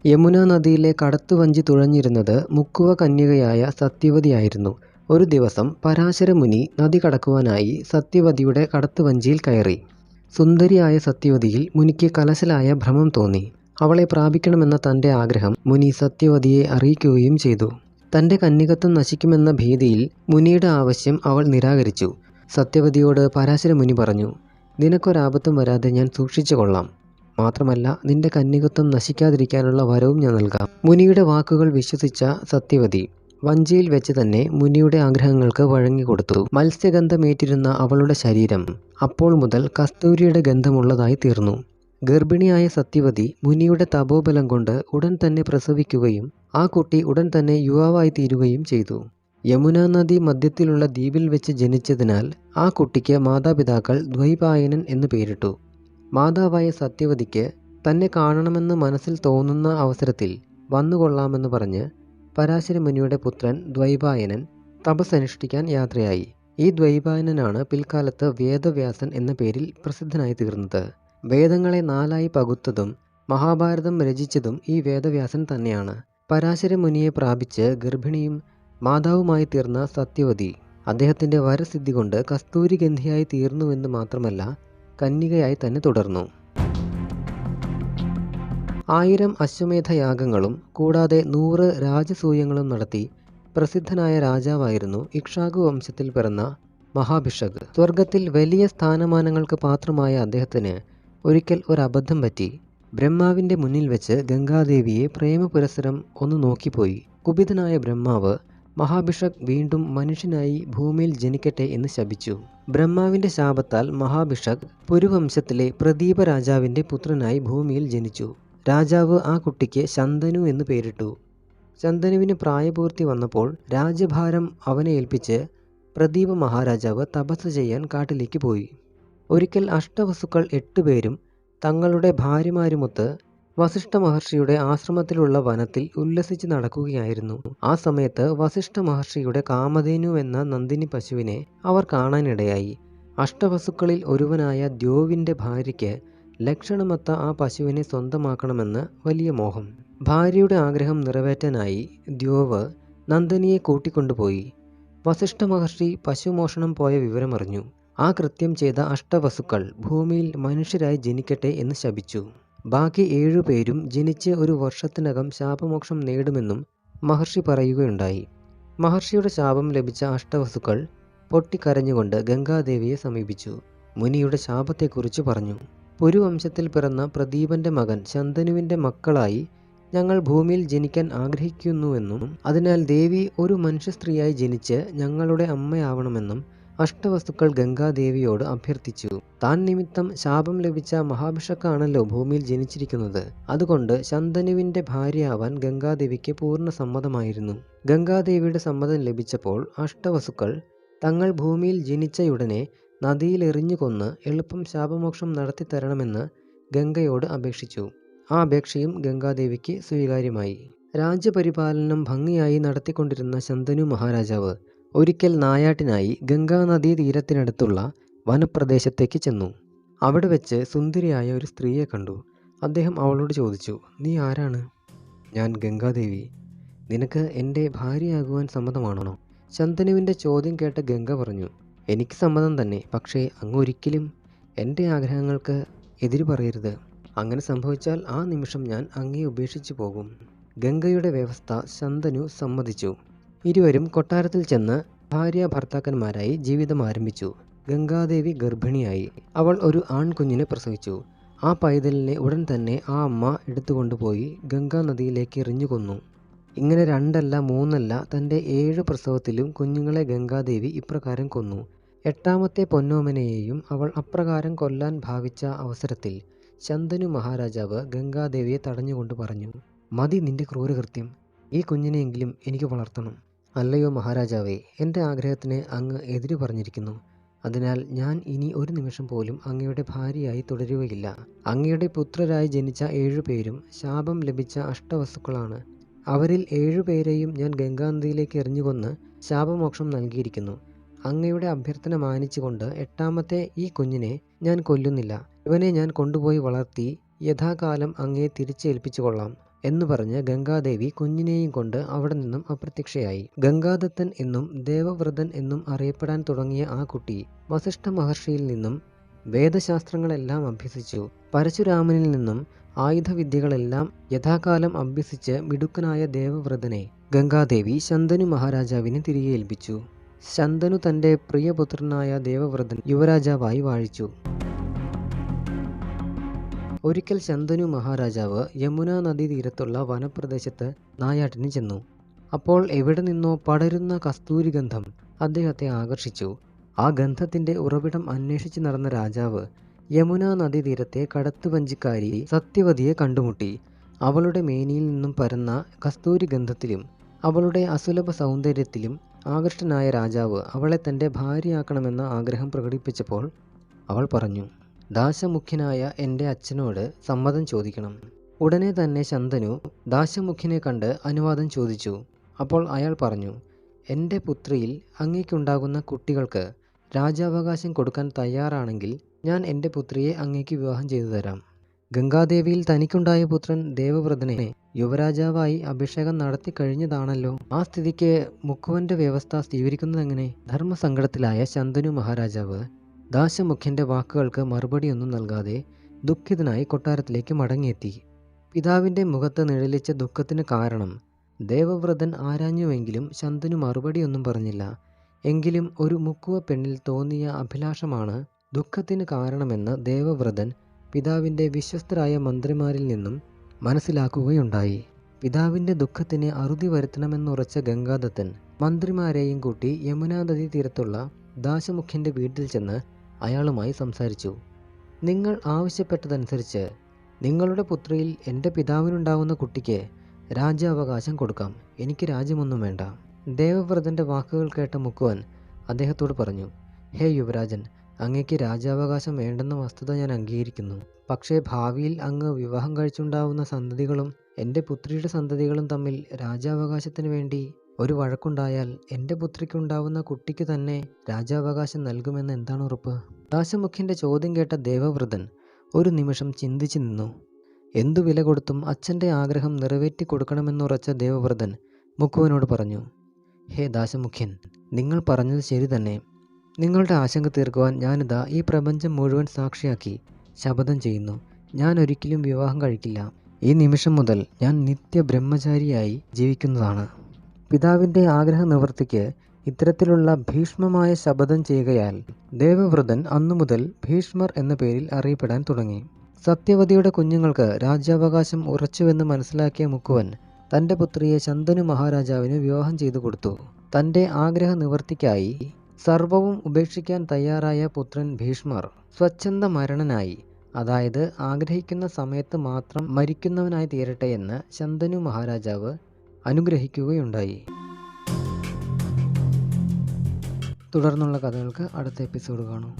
യമുനാ നദിയിലെ കടത്തുവഞ്ചി തുഴഞ്ഞിരുന്നത് മുക്കുവ കന്യകയായ സത്യവതിയായിരുന്നു. ഒരു ദിവസം പരാശരമുനി നദി കടക്കുവാനായി സത്യവതിയുടെ കടത്തുവഞ്ചിയിൽ കയറി. സുന്ദരിയായ സത്യവതിയിൽ മുനിക്ക് കലശലായ ഭ്രമം തോന്നി. അവളെ പ്രാപിക്കണമെന്ന തൻ്റെ ആഗ്രഹം മുനി സത്യവതിയെ അറിയിക്കുകയും ചെയ്തു. തൻ്റെ കന്യകത്വം നശിക്കുമെന്ന ഭീതിയിൽ മുനിയുടെ ആവശ്യം അവൾ നിരാകരിച്ചു. സത്യവതിയോട് പരാശരമുനി പറഞ്ഞു, "നിനക്കൊരാപത്തും വരാതെ ഞാൻ സൂക്ഷിച്ചു കൊള്ളാം. മാത്രമല്ല നിന്റെ കന്യകത്വം നശിക്കാതിരിക്കാനുള്ള വരവും ഞാൻ നൽകാം." മുനിയുടെ വാക്കുകൾ വിശ്വസിച്ച സത്യവതി വഞ്ചിയിൽ വെച്ച് തന്നെ മുനിയുടെ ആഗ്രഹങ്ങൾക്ക് വഴങ്ങിക്കൊടുത്തു. മത്സ്യഗന്ധമേറ്റിരുന്ന അവളുടെ ശരീരം അപ്പോൾ മുതൽ കസ്തൂരിയുടെ ഗന്ധമുള്ളതായി തീർന്നു. ഗർഭിണിയായ സത്യവതി മുനിയുടെ തപോബലം കൊണ്ട് ഉടൻ തന്നെ പ്രസവിക്കുകയും ആ കുട്ടി ഉടൻ തന്നെ യുവാവായി തീരുകയും ചെയ്തു. യമുനാ നദി മധ്യത്തിലുള്ള ദ്വീപിൽ വെച്ച് ജനിച്ചതിനാൽ ആ കുട്ടിക്ക് മാതാപിതാക്കൾ ദ്വൈപായനൻ എന്ന് പേരിട്ടു. മാതാവായ സത്യവതിക്ക് തന്നെ കാണണമെന്ന് മനസ്സിൽ തോന്നുന്ന അവസരത്തിൽ വന്നുകൊള്ളാമെന്ന് പറഞ്ഞ് പരാശരമുനിയുടെ പുത്രൻ ദ്വൈപായനൻ തപസ്സനുഷ്ഠിക്കാൻ യാത്രയായി. ഈ ദ്വൈപായനനാണ് പിൽക്കാലത്ത് വേദവ്യാസൻ എന്ന പേരിൽ പ്രസിദ്ധനായി തീർന്നത്. വേദങ്ങളെ 4 പകുത്തതും മഹാഭാരതം രചിച്ചതും ഈ വേദവ്യാസൻ തന്നെയാണ്. പരാശരമുനിയെ പ്രാപിച്ച് ഗർഭിണിയും മാതാവുമായി തീർന്ന സത്യവതി അദ്ദേഹത്തിൻ്റെ വരസിദ്ധി കൊണ്ട് കസ്തൂരിഗന്ധിയായി തീർന്നുവെന്ന് മാത്രമല്ല, കന്യകയായി തന്നെ തുടർന്നു. 1000 അശ്വമേധയാഗങ്ങളും കൂടാതെ 100 രാജസൂയങ്ങളും നടത്തി പ്രസിദ്ധനായ രാജാവായിരുന്നു ഇക്ഷ്വാകു വംശത്തിൽ പിറന്ന മഹാഭിഷക്. സ്വർഗത്തിൽ വലിയ സ്ഥാനമാനങ്ങൾക്ക് പാത്രമായ അദ്ദേഹത്തിന് ഒരിക്കൽ ഒരബദ്ധം പറ്റി. ബ്രഹ്മാവിൻ്റെ മുന്നിൽ വെച്ച് ഗംഗാദേവിയെ പ്രേമപുരസ്സരം ഒന്ന് നോക്കിപ്പോയി. കുപിതനായ ബ്രഹ്മാവ് മഹാഭിഷക് വീണ്ടും മനുഷ്യനായി ഭൂമിയിൽ ജനിക്കട്ടെ എന്ന് ശപിച്ചു. ബ്രഹ്മാവിൻ്റെ ശാപത്താൽ മഹാഭിഷക് പുരുവംശത്തിലെ പ്രദീപ രാജാവിൻ്റെ പുത്രനായി ഭൂമിയിൽ ജനിച്ചു. രാജാവ് ആ കുട്ടിക്ക് ശന്തനു എന്ന് പേരിട്ടു. ശന്തനുവിന് പ്രായപൂർത്തി വന്നപ്പോൾ രാജ്യഭാരം അവനെ ഏൽപ്പിച്ച് പ്രദീപ മഹാരാജാവ് തപസ് ചെയ്യാൻ കാട്ടിലേക്ക് പോയി. ഒരിക്കൽ അഷ്ടവസുക്കൾ 8 പേരും തങ്ങളുടെ ഭാര്യമാരുമൊത്ത് വസിഷ്ഠ മഹർഷിയുടെ ആശ്രമത്തിലുള്ള വനത്തിൽ ഉല്ലസിച്ച് നടക്കുകയായിരുന്നു. ആ സമയത്ത് വസിഷ്ഠ മഹർഷിയുടെ കാമധേനു എന്ന നന്ദിനി പശുവിനെ അവർ കാണാനിടയായി. അഷ്ടവസുക്കളിൽ ഒരുവനായ ദ്യോവിൻ്റെ ഭാര്യയ്ക്ക് ലക്ഷണമൊത്ത ആ പശുവിനെ സ്വന്തമാക്കണമെന്ന് വലിയ മോഹം. ഭാര്യയുടെ ആഗ്രഹം നിറവേറ്റാനായി ദ്യോവ് നന്ദിനിയെ കൂട്ടിക്കൊണ്ടുപോയി. വസിഷ്ഠ മഹർഷി പശുമോഷണം പോയ വിവരമറിഞ്ഞു. ആ കൃത്യം ചെയ്ത അഷ്ടവസുക്കൾ ഭൂമിയിൽ മനുഷ്യരായി ജനിക്കട്ടെ എന്ന് ശപിച്ചു. ബാക്കി 7 പേരും ജനിച്ച് 1 വർഷത്തിനകം ശാപമോക്ഷം നേടുമെന്നും മഹർഷി പറയുകയുണ്ടായി. മഹർഷിയുടെ ശാപം ലഭിച്ച അഷ്ടവസുക്കൾ പൊട്ടിക്കരഞ്ഞുകൊണ്ട് ഗംഗാദേവിയെ സമീപിച്ചു. മുനിയുടെ ശാപത്തെക്കുറിച്ച് പറഞ്ഞു. പുരുവംശത്തിൽ പിറന്ന പ്രദീപന്റെ മകൻ ശന്തനുവിൻ്റെ മക്കളായി ഞങ്ങൾ ഭൂമിയിൽ ജനിക്കാൻ ആഗ്രഹിക്കുന്നുവെന്നും അതിനാൽ ദേവി ഒരു മനുഷ്യ സ്ത്രീയായി ജനിച്ച് ഞങ്ങളുടെ അമ്മയാവണമെന്നും അഷ്ടവസ്തുക്കൾ ഗംഗാദേവിയോട് അഭ്യർത്ഥിച്ചു. താൻ നിമിത്തം ശാപം ലഭിച്ച മഹാഭിഷക്കാണല്ലോ ഭൂമിയിൽ ജനിച്ചിരിക്കുന്നത്. അതുകൊണ്ട് ശന്തനുവിൻ്റെ ഭാര്യയാവാൻ ഗംഗാദേവിക്ക് പൂർണ്ണ സമ്മതമായിരുന്നു. ഗംഗാദേവിയുടെ സമ്മതം ലഭിച്ചപ്പോൾ അഷ്ടവസുക്കൾ തങ്ങൾ ഭൂമിയിൽ ജനിച്ചയുടനെ നദിയിൽ എറിഞ്ഞു കൊന്ന് എളുപ്പം ശാപമോക്ഷം നടത്തിത്തരണമെന്ന് ഗംഗയോട് അപേക്ഷിച്ചു. ആ അപേക്ഷയും ഗംഗാദേവിക്ക് സ്വീകാര്യമായി. രാജ്യപരിപാലനം ഭംഗിയായി നടത്തിക്കൊണ്ടിരുന്ന ശന്തനു മഹാരാജാവ് ഒരിക്കൽ നായാട്ടിനായി ഗംഗാനദീ തീരത്തിനടുത്തുള്ള വനപ്രദേശത്തേക്ക് ചെന്നു. അവിടെ വെച്ച് സുന്ദരിയായ ഒരു സ്ത്രീയെ കണ്ടു. അദ്ദേഹം അവളോട് ചോദിച്ചു, "നീ ആരാണ്?" "ഞാൻ ഗംഗാദേവി. നിനക്ക് എൻ്റെ ഭാര്യയാകുവാൻ സമ്മതമാണോ?" ശന്തനുവിൻ്റെ ചോദ്യം കേട്ട ഗംഗ പറഞ്ഞു, "എനിക്ക് സമ്മതം തന്നെ. പക്ഷേ അങ്ങ് ഒരിക്കലും എൻ്റെ ആഗ്രഹങ്ങൾക്ക് എതിര് പറയരുത്. അങ്ങനെ സംഭവിച്ചാൽ ആ നിമിഷം ഞാൻ അങ്ങയെ ഉപേക്ഷിച്ചു പോകും." ഗംഗയുടെ വ്യവസ്ഥ ശന്തനു സമ്മതിച്ചു. ഇരുവരും കൊട്ടാരത്തിൽ ചെന്ന് ഭാര്യ ഭർത്താക്കന്മാരായി ജീവിതം ആരംഭിച്ചു. ഗംഗാദേവി ഗർഭിണിയായി. അവൾ ഒരു ആൺകുഞ്ഞിനെ പ്രസവിച്ചു. ആ പൈതലിനെ ഉടൻ തന്നെ ആ അമ്മ എടുത്തുകൊണ്ടുപോയി ഗംഗാനദിയിലേക്ക് എറിഞ്ഞു കൊന്നു. ഇങ്ങനെ 2 അല്ല 3 അല്ല തൻ്റെ 7 പ്രസവത്തിലും കുഞ്ഞുങ്ങളെ ഗംഗാദേവി ഇപ്രകാരം കൊന്നു. 8ാമത്തെ പൊന്നോമനയെയും അവൾ അപ്രകാരം കൊല്ലാൻ ഭാവിച്ച അവസരത്തിൽ ശന്തനു മഹാരാജാവ് ഗംഗാദേവിയെ തടഞ്ഞുകൊണ്ട് പറഞ്ഞു, "മതി നിന്റെ ക്രൂരകൃത്യം. ഈ കുഞ്ഞിനെയെങ്കിലും എനിക്ക് വളർത്തണം." "അല്ലയോ മഹാരാജാവേ, എൻ്റെ ആഗ്രഹത്തിന് അങ്ങ് എതിര് പറഞ്ഞിരിക്കുന്നു. അതിനാൽ ഞാൻ ഇനി ഒരു നിമിഷം പോലും അങ്ങയുടെ ഭാര്യയായി തുടരുകയില്ല. അങ്ങയുടെ പുത്രരായി ജനിച്ച 7 പേരും ശാപം ലഭിച്ച അഷ്ടവസ്തുക്കളാണ്. അവരിൽ 7 പേരെയും ഞാൻ ഗംഗാനദിയിലേക്ക് എറിഞ്ഞുകൊന്ന് ശാപമോക്ഷം നൽകിയിരിക്കുന്നു. അങ്ങയുടെ അഭ്യർത്ഥന മാനിച്ചുകൊണ്ട് 8ാമത്തെ ഈ കുഞ്ഞിനെ ഞാൻ കൊല്ലുന്നില്ല. ഇവനെ ഞാൻ കൊണ്ടുപോയി വളർത്തി യഥാകാലം അങ്ങയെ തിരിച്ചേൽപ്പിച്ചു കൊള്ളാം. എന്നു പറഞ്ഞ് ഗംഗാദേവി കുഞ്ഞിനെയും കൊണ്ട് അവിടെ നിന്നും അപ്രത്യക്ഷയായി. ഗംഗാദത്തൻ എന്നും ദേവവ്രതൻ എന്നും അറിയപ്പെടാൻ തുടങ്ങിയ ആ കുട്ടി വസിഷ്ഠ മഹർഷിയിൽ നിന്നും വേദശാസ്ത്രങ്ങളെല്ലാം അഭ്യസിച്ചു. പരശുരാമനിൽ നിന്നും ആയുധവിദ്യകളെല്ലാം യഥാകാലം അഭ്യസിച്ച് മിടുക്കനായ ദേവവ്രതനെ ഗംഗാദേവി ശന്തനു മഹാരാജാവിന് തിരികെ ഏൽപ്പിച്ചു. ശന്തനു തൻ്റെ പ്രിയപുത്രനായ ദേവവ്രതൻ യുവരാജാവായി വാഴിച്ചു. ഒരിക്കൽ ശന്തനു മഹാരാജാവ് യമുനാ നദീതീരത്തുള്ള വനപ്രദേശത്ത് നായാട്ടിന് ചെന്നു. അപ്പോൾ എവിടെ നിന്നോ പടരുന്ന കസ്തൂരി ഗന്ധം അദ്ദേഹത്തെ ആകർഷിച്ചു. ആ ഗന്ധത്തിൻ്റെ ഉറവിടം അന്വേഷിച്ച് നടന്ന രാജാവ് യമുനാ നദീതീരത്തെ കടത്തുവഞ്ചിക്കാരി സത്യവതിയെ കണ്ടുമുട്ടി. അവളുടെ മേനിയിൽ നിന്നും പരന്ന കസ്തൂരി ഗന്ധത്തിലും അവളുടെ അസുലഭ സൗന്ദര്യത്തിലും ആകൃഷ്ടനായ രാജാവ് അവളെ തൻ്റെ ഭാര്യയാക്കണമെന്ന ആഗ്രഹം പ്രകടിപ്പിച്ചപ്പോൾ അവൾ പറഞ്ഞു, ദാശമുഖ്യനായ എൻ്റെ അച്ഛനോട് സമ്മതം ചോദിക്കണം. ഉടനെ തന്നെ ശന്തനു ദാശമുഖ്യനെ കണ്ട് അനുവാദം ചോദിച്ചു. അപ്പോൾ അയാൾ പറഞ്ഞു, എൻ്റെ പുത്രിയിൽ അങ്ങേക്കുണ്ടാകുന്ന കുട്ടികൾക്ക് രാജാവകാശം കൊടുക്കാൻ തയ്യാറാണെങ്കിൽ ഞാൻ എൻ്റെ പുത്രിയെ അങ്ങേക്ക് വിവാഹം ചെയ്തു തരാം. ഗംഗാദേവിയിൽ തനിക്കുണ്ടായ പുത്രൻ ദേവവ്രതനെ യുവരാജാവായി അഭിഷേകം നടത്തി കഴിഞ്ഞതാണല്ലോ. ആ സ്ഥിതിക്ക് മുക്കുവൻ്റെ വ്യവസ്ഥ സ്വീകരിക്കുന്നതെങ്ങനെ? ധർമ്മസങ്കടത്തിലായ ശന്തനു മഹാരാജാവ് ദാശമുഖ്യൻ്റെ വാക്കുകൾക്ക് മറുപടിയൊന്നും നൽകാതെ ദുഃഖിതനായി കൊട്ടാരത്തിലേക്ക് മടങ്ങിയെത്തി. പിതാവിൻ്റെ മുഖത്ത് നിഴലിച്ച ദുഃഖത്തിന് കാരണം ദേവവ്രതൻ ആരാഞ്ഞുവെങ്കിലും ശന്തനു മറുപടിയൊന്നും പറഞ്ഞില്ല. എങ്കിലും ഒരു മുക്കുവ പെണ്ണിൽ തോന്നിയ അഭിലാഷമാണ് ദുഃഖത്തിന് കാരണമെന്ന് ദേവവ്രതൻ പിതാവിൻ്റെ വിശ്വസ്തരായ മന്ത്രിമാരിൽ നിന്നും മനസ്സിലാക്കുകയുണ്ടായി. പിതാവിൻ്റെ ദുഃഖത്തിന് അറുതി വരുത്തണമെന്നുറച്ച ഗംഗാദത്തൻ മന്ത്രിമാരെയും കൂട്ടി യമുനാ നദീ തീരത്തുള്ള ദാശമുഖ്യൻ്റെ വീട്ടിൽ ചെന്ന് അയാളുമായി സംസാരിച്ചു. നിങ്ങൾ ആവശ്യപ്പെട്ടതനുസരിച്ച് നിങ്ങളുടെ പുത്രിയിൽ എൻ്റെ പിതാവിനുണ്ടാവുന്ന കുട്ടിക്ക് രാജ്യാവകാശം കൊടുക്കാം. എനിക്ക് രാജ്യമൊന്നും വേണ്ട. ദേവവ്രതൻ്റെ വാക്കുകൾ കേട്ട മുക്കുവൻ അദ്ദേഹത്തോട് പറഞ്ഞു, ഹേ യുവരാജൻ, അങ്ങേക്ക് രാജ്യാവകാശം വേണ്ടെന്ന വസ്തുത ഞാൻ അംഗീകരിക്കുന്നു. പക്ഷേ ഭാവിയിൽ അങ്ങ് വിവാഹം കഴിച്ചുണ്ടാവുന്ന സന്തതികളും എൻ്റെ പുത്രിയുടെ സന്തതികളും തമ്മിൽ രാജ്യാവകാശത്തിന് വേണ്ടി ഒരു വഴക്കുണ്ടായാൽ എൻ്റെ പുത്രിക്കുണ്ടാവുന്ന കുട്ടിക്ക് തന്നെ രാജ്യാവകാശം നൽകുമെന്ന് എന്താണ് ഉറപ്പ്? ദാശമുഖ്യൻ്റെ ചോദ്യം കേട്ട ദേവവ്രതൻ ഒരു നിമിഷം ചിന്തിച്ചു നിന്നു. എന്തു വില കൊടുത്തും അച്ഛൻ്റെ ആഗ്രഹം നിറവേറ്റി കൊടുക്കണമെന്നുറച്ച ദേവവ്രതൻ മുക്കുവനോട് പറഞ്ഞു, ഹേ ദാശമുഖ്യൻ, നിങ്ങൾ പറഞ്ഞത് ശരി തന്നെ. നിങ്ങളുടെ ആശങ്ക തീർക്കുവാൻ ഞാനിതാ ഈ പ്രപഞ്ചം മുഴുവൻ സാക്ഷിയാക്കി ശപഥം ചെയ്യുന്നു. ഞാൻ ഒരിക്കലും വിവാഹം കഴിക്കില്ല. ഈ നിമിഷം മുതൽ ഞാൻ നിത്യബ്രഹ്മചാരിയായി ജീവിക്കുന്നതാണ്. പിതാവിൻ്റെ ആഗ്രഹ നിവൃത്തിക്ക് ഇത്തരത്തിലുള്ള ഭീഷ്മമായ ശപഥം ചെയ്യുകയാൽ ദേവവ്രതൻ അന്നുമുതൽ ഭീഷ്മർ എന്ന പേരിൽ അറിയപ്പെടാൻ തുടങ്ങി. സത്യവതിയുടെ കുഞ്ഞുങ്ങൾക്ക് രാജ്യാവകാശം ഉറച്ചുവെന്ന് മനസ്സിലാക്കിയ മുക്കുവൻ തൻ്റെ പുത്രിയെ ശന്തനു മഹാരാജാവിന് വിവാഹം ചെയ്തു കൊടുത്തു. തൻ്റെ ആഗ്രഹ നിവൃത്തിക്കായി സർവവും ഉപേക്ഷിക്കാൻ തയ്യാറായ പുത്രൻ ഭീഷ്മർ സ്വച്ഛന്ത മരണനായി, അതായത് ആഗ്രഹിക്കുന്ന സമയത്ത് മാത്രം മരിക്കുന്നവനായി തീരട്ടെ എന്ന് ശന്തനു മഹാരാജാവ് അനുഗ്രഹിക്കുകയുണ്ടായി. തുടർന്നുള്ള കഥകൾക്ക് അടുത്ത എപ്പിസോഡ് കാണും.